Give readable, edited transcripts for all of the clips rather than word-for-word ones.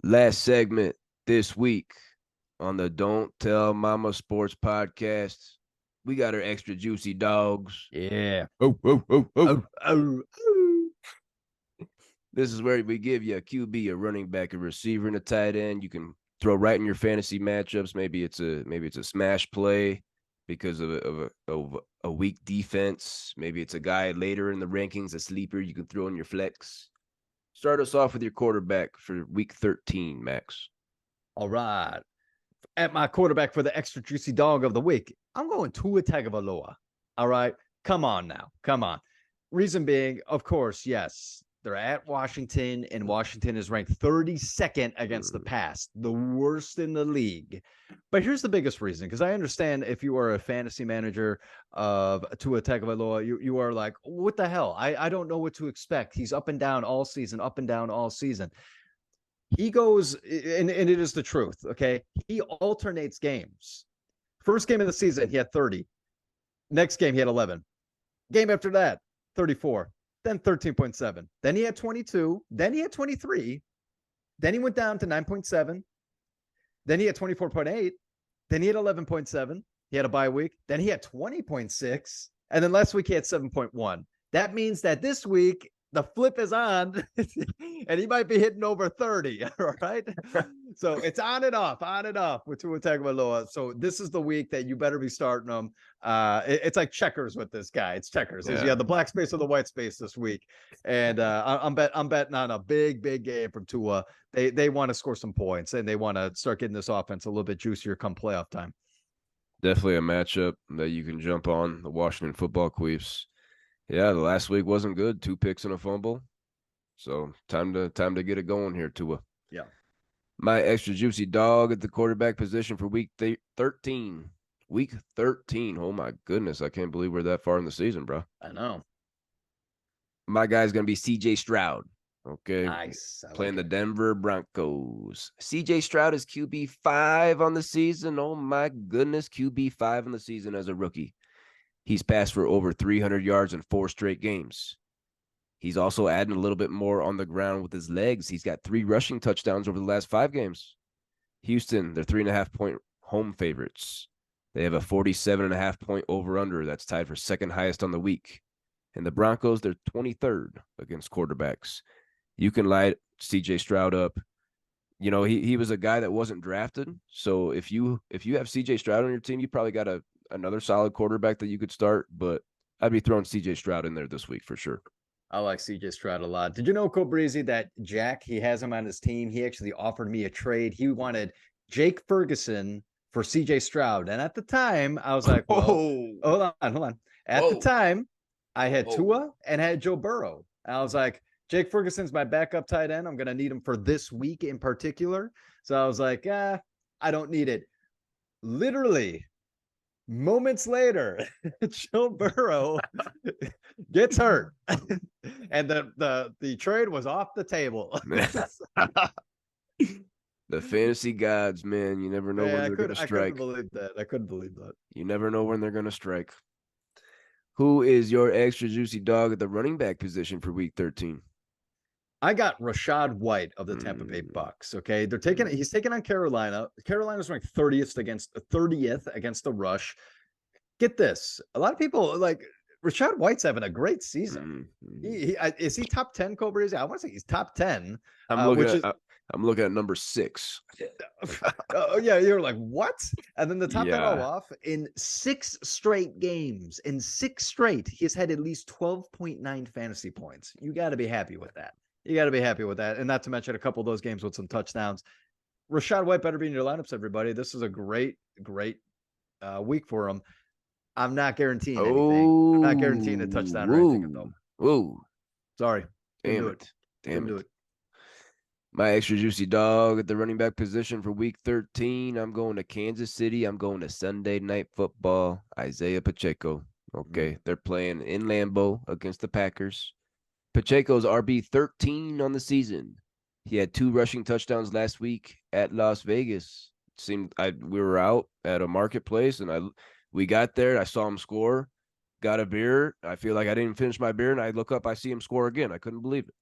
Last segment this week on the Don't Tell Mama Sports Podcast. We got our extra juicy dogs. Yeah. Oh, oh, oh, oh. Oh, oh, oh. This is where we give you a QB, a running back, a receiver, and a tight end. You can throw right in your fantasy matchups. Maybe it's a smash play because of a weak defense. Maybe it's a guy later in the rankings, a sleeper you can throw in your flex. Start us off with your quarterback for week 13, Max. All right. At my quarterback for the extra juicy dog of the week, I'm going Tua Tagovailoa. All right. Come on now. Come on. Reason being, of course, yes, they're at Washington, and Washington is ranked 32nd against the pass, the worst in the league. But here's the biggest reason, because I understand if you are a fantasy manager of Tua Tagovailoa, you are like, what the hell? I don't know what to expect. He's up and down all season, up and down all season. He goes, and it is the truth. Okay. He alternates games. First game of the season, he had 30. Next game, he had 11. Game after that, 34. Then 13.7. Then he had 22. Then he had 23. Then he went down to 9.7. Then he had 24.8. Then he had 11.7. He had a bye week. Then he had 20.6. And then last week, he had 7.1. That means that this week, the flip is on and he might be hitting over 30. All right. So it's on and off with Tua Tagovailoa. So this is the week that you better be starting him. It's like checkers with this guy. It's checkers. Yeah. You have the black space or the white space this week. And I'm betting on a big game from Tua. They want to score some points and they want to start getting this offense a little bit juicier come playoff time. Definitely a matchup that you can jump on, the Washington football Queefs. Yeah, the last week wasn't good. 2 picks and a fumble. So time to get it going here, Tua. Yeah. My extra juicy dog at the quarterback position for week 13. Week 13. Oh my goodness. I can't believe we're that far in the season, bro. I know. My guy's gonna be CJ Stroud. Okay. Nice. Playing the Denver Broncos. CJ Stroud is QB5 on the season. Oh my goodness. QB5 on the season as a rookie. He's passed for over 300 yards in 4 straight games. He's also adding a little bit more on the ground with his legs. He's got 3 rushing touchdowns over the last 5 games. Houston, they're 3.5-point home favorites. They have a 47.5-point over-under that's tied for second highest on the week. And the Broncos, they're 23rd against quarterbacks. You can light CJ Stroud up. You know, he was a guy that wasn't drafted. So if you have CJ Stroud on your team, you probably got another solid quarterback that you could start. But I'd be throwing CJ Stroud in there this week for sure. I like CJ Stroud a lot. Did you know, Breezy, that Jack, he has him on his team. He actually offered me a trade. He wanted Jake Ferguson for CJ Stroud. And at the time, I was like, well, hold on. At the time, I had Tua and I had Joe Burrow. And I was like, Jake Ferguson's my backup tight end. I'm going to need him for this week in particular. So I was like, I don't need it. Literally, moments later, Joe Burrow gets hurt, and the trade was off the table. The fantasy gods, man. You never know when they're going to strike. I couldn't believe that. You never know when they're going to strike. Who is your extra juicy dog at the running back position for week 13? I got Rachaad White of the Tampa Bay Bucks. Okay. He's taking on Carolina. Carolina's ranked 30th against the rush. Get this. A lot of people like Rachaad White's having a great season. Is he top 10, Cobra? I want to say he's top 10. I'm looking at number 6. Oh, yeah, you're like, what? And then the top that all off in 6 straight games. In 6 straight, he's had at least 12.9 fantasy points. You got to be happy with that. And not to mention a couple of those games with some touchdowns. Rachaad White better be in your lineups, everybody. This is a great week for him. I'm not guaranteeing anything. I'm not guaranteeing a touchdown or anything, though. Whoa. Sorry. Damn it. My extra juicy dog at the running back position for week 13. I'm going to Kansas City. I'm going to Sunday Night Football. Isaiah Pacheco. Okay. They're playing in Lambeau against the Packers. Pacheco's RB 13 on the season. He had 2 rushing touchdowns last week at Las Vegas. It seemed we were out at a marketplace and we got there. I saw him score, got a beer. I feel like I didn't finish my beer, and I look up, I see him score again. I couldn't believe it.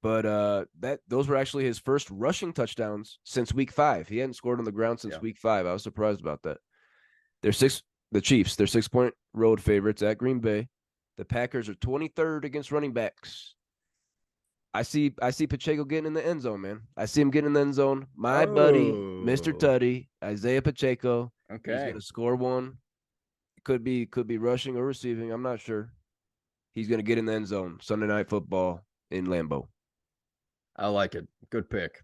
But those were actually his first rushing touchdowns since week 5. He hadn't scored on the ground since week 5. I was surprised about that. The Chiefs, they're 6-point road favorites at Green Bay. The Packers are 23rd against running backs. I see Pacheco getting in the end zone, man. I see him getting in the end zone. My buddy, Mr. Tutty, Isaiah Pacheco. Okay. He's gonna score one. Could be rushing or receiving. I'm not sure. He's gonna get in the end zone. Sunday Night Football in Lambeau. I like it. Good pick.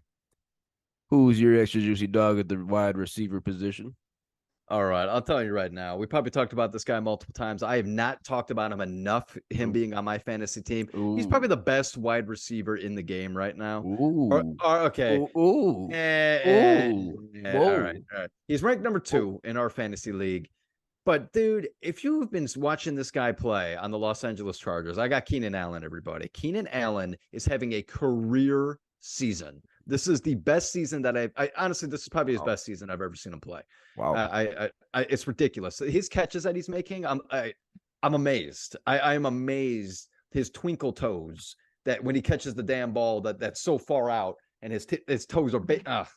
Who's your extra juicy dog at the wide receiver position? All right, I'll tell you right now. We probably talked about this guy multiple times. I have not talked about him enough, him being on my fantasy team. He's probably the best wide receiver in the game right now. Okay. All right. He's ranked number 2 in our fantasy league. But, dude, if you've been watching this guy play on the Los Angeles Chargers, I got Keenan Allen, everybody. Keenan Allen is having a career season. This is the best season that I honestly, this is probably his best season I've ever seen him play. Wow. It's ridiculous. His catches that he's making, I'm amazed. I am amazed. His twinkle toes, that when he catches the damn ball that's so far out and his toes are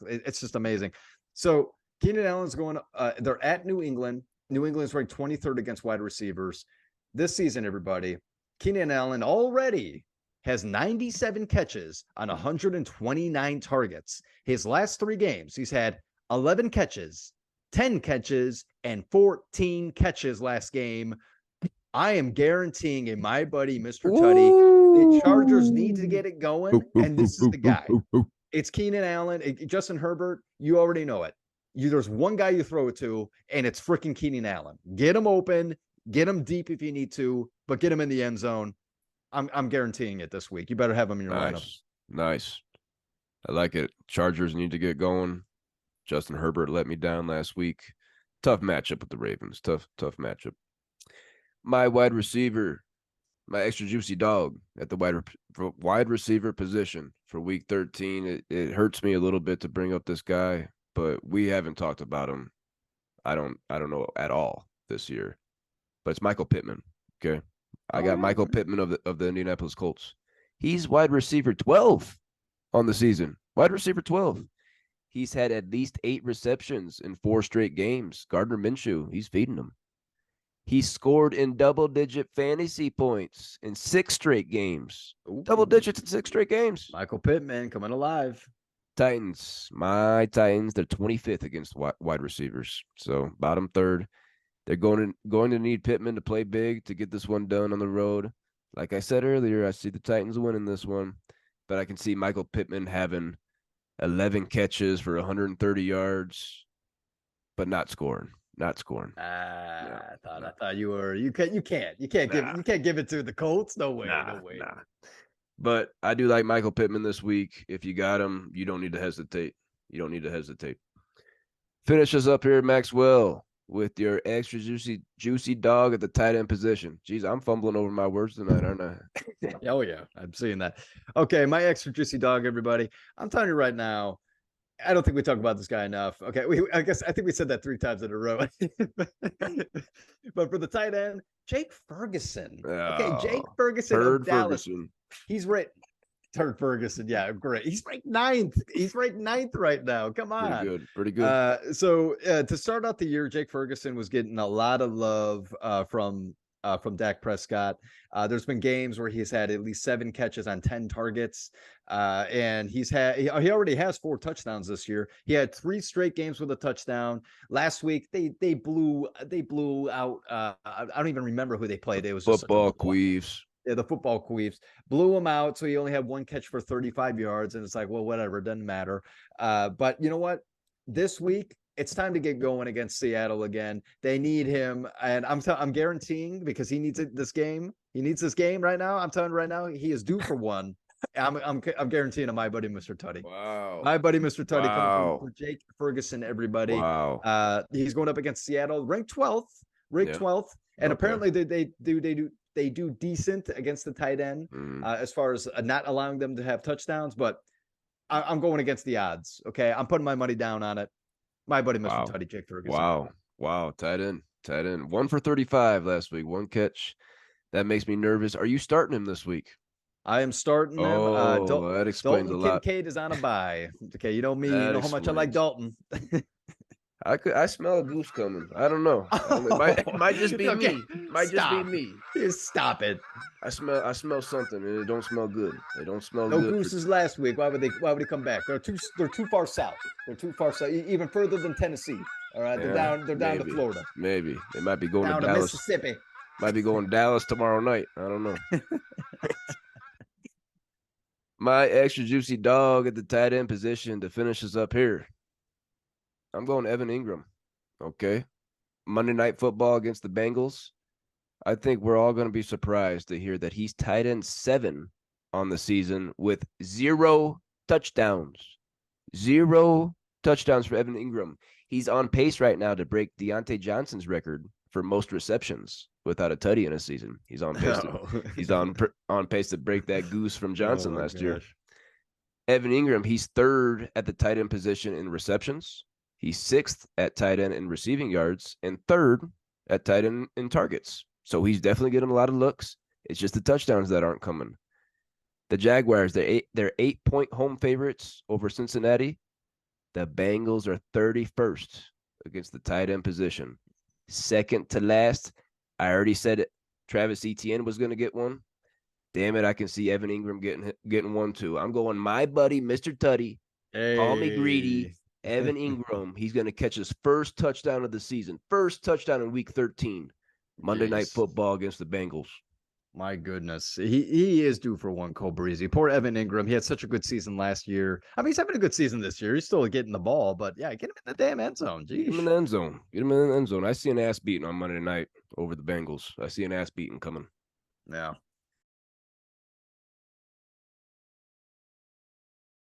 it's just amazing. So Keenan Allen's going, they're at New England. New England's ranked 23rd against wide receivers. This season, everybody, Keenan Allen already has 97 catches on 129 targets. His last 3 games, he's had 11 catches, 10 catches, and 14 catches last game. I am guaranteeing my buddy, Mr. Tutty, the Chargers need to get it going, and this is the guy. It's Keenan Allen. Justin Herbert, you already know it. There's one guy you throw it to, and it's freaking Keenan Allen. Get him open, get him deep if you need to, but get him in the end zone. I'm guaranteeing it this week. You better have him in your lineup. Nice. I like it. Chargers need to get going. Justin Herbert let me down last week. Tough matchup with the Ravens. Tough matchup. My wide receiver, my extra juicy dog at the wide receiver position for week 13. It hurts me a little bit to bring up this guy, but we haven't talked about him. I don't know at all this year. But it's Michael Pittman. Okay. I got Michael Pittman of the Indianapolis Colts. He's wide receiver 12 on the season. Wide receiver 12. He's had at least 8 receptions in 4 straight games. Gardner Minshew, he's feeding them. He scored in double-digit fantasy points in 6 straight games. Double digits in 6 straight games. Michael Pittman coming alive. Titans, my Titans, they're 25th against wide receivers. So bottom 3rd. They're going to need Pittman to play big to get this one done on the road. Like I said earlier, I see the Titans winning this one, but I can see Michael Pittman having 11 catches for 130 yards, but not scoring. I thought you can't give it to the Colts. No way. But I do like Michael Pittman this week. If you got him, you don't need to hesitate. Finish us up here, Maxwell, with your extra juicy dog at the tight end position. Jeez, I'm fumbling over my words tonight, aren't I? Oh, yeah. I'm seeing that. Okay, my extra juicy dog, everybody. I'm telling you right now, I don't think we talk about this guy enough. Okay, I think we said that 3 times in a row. But for the tight end, Jake Ferguson. Okay, Jake Ferguson of Dallas. He's right. Turd Ferguson, yeah, great. He's ranked 9th. He's ranked 9th right now. Come on. Pretty good. So to start out the year, Jake Ferguson was getting a lot of love from Dak Prescott. There's been games where he's had at least 7 catches on 10 targets. And he already has 4 touchdowns this year. He had 3 straight games with a touchdown. Last week they blew out I don't even remember who they played. It was football queefs. Yeah, the football queefs blew him out. So he only had 1 catch for 35 yards. And it's like, well, whatever, it doesn't matter. But you know what? This week, it's time to get going against Seattle again. They need him. And I'm guaranteeing, because he needs this game. He needs this game right now. I'm telling you right now, he is due for one. I'm guaranteeing to my buddy, Mr. Tutty. Wow. My buddy, Mr. Tutty, coming for Jake Ferguson, everybody. Wow. He's going up against Seattle, ranked 12th. And apparently they do decent against the tight end as far as not allowing them to have touchdowns, but I'm going against the odds. Okay. I'm putting my money down on it. My buddy, Mr. Tutty, Jake Ferguson. Wow. Tight end. 1 for 35 last week. 1 catch. That makes me nervous. Are you starting him this week? I am starting them. Oh, that explains Dalton a lot. Kincaid is on a bye. Okay, you know me. You That know how much I like explains. Dalton. I smell a goose coming. I don't know. It might just be Okay, me. Might just be stop. me. Stop it. I smell something and it don't smell good. It don't smell No good for Gooses last week. Why would he come back? They're too far south. They're too far south, even further than Tennessee. All right, yeah, they're down to maybe. Florida, Maybe. They might be going to down to Dallas. Mississippi. Might be going to Dallas tomorrow night. I don't know. My extra juicy dog at the tight end position to finish us up here. I'm going Evan Ingram. Okay. Monday Night Football against the Bengals. I think we're all going to be surprised to hear that he's tight end 7 on the season with 0 touchdowns. 0 touchdowns for Evan Ingram. He's on pace right now to break Deontay Johnson's record for most receptions without a tutty in a season. He's on pace. He's on pace to break that goose from Johnson last year. Evan Ingram, he's 3rd at the tight end position in receptions. He's 6th at tight end in receiving yards and 3rd at tight end in targets. So he's definitely getting a lot of looks. It's just the touchdowns that aren't coming. The Jaguars, they're 8-point home favorites over Cincinnati. The Bengals are 31st against the tight end position. Second to last. I already said it. Travis Etienne was going to get one. Damn it, I can see Evan Ingram getting one too. I'm going my buddy, Mr. Tutty. Hey. Call me greedy. Evan Ingram. He's going to catch his first touchdown of the season. First touchdown in week 13. Monday Night Football against the Bengals. My goodness. He is due for one, Cole Breezy. Poor Evan Ingram. He had such a good season last year. I mean, he's having a good season this year. He's still getting the ball, but yeah, get him in the damn end zone. Jeez. Get him in the end zone. Get him in the end zone. I see an ass beating on Monday night over the Bengals. I see an ass beating coming. Yeah.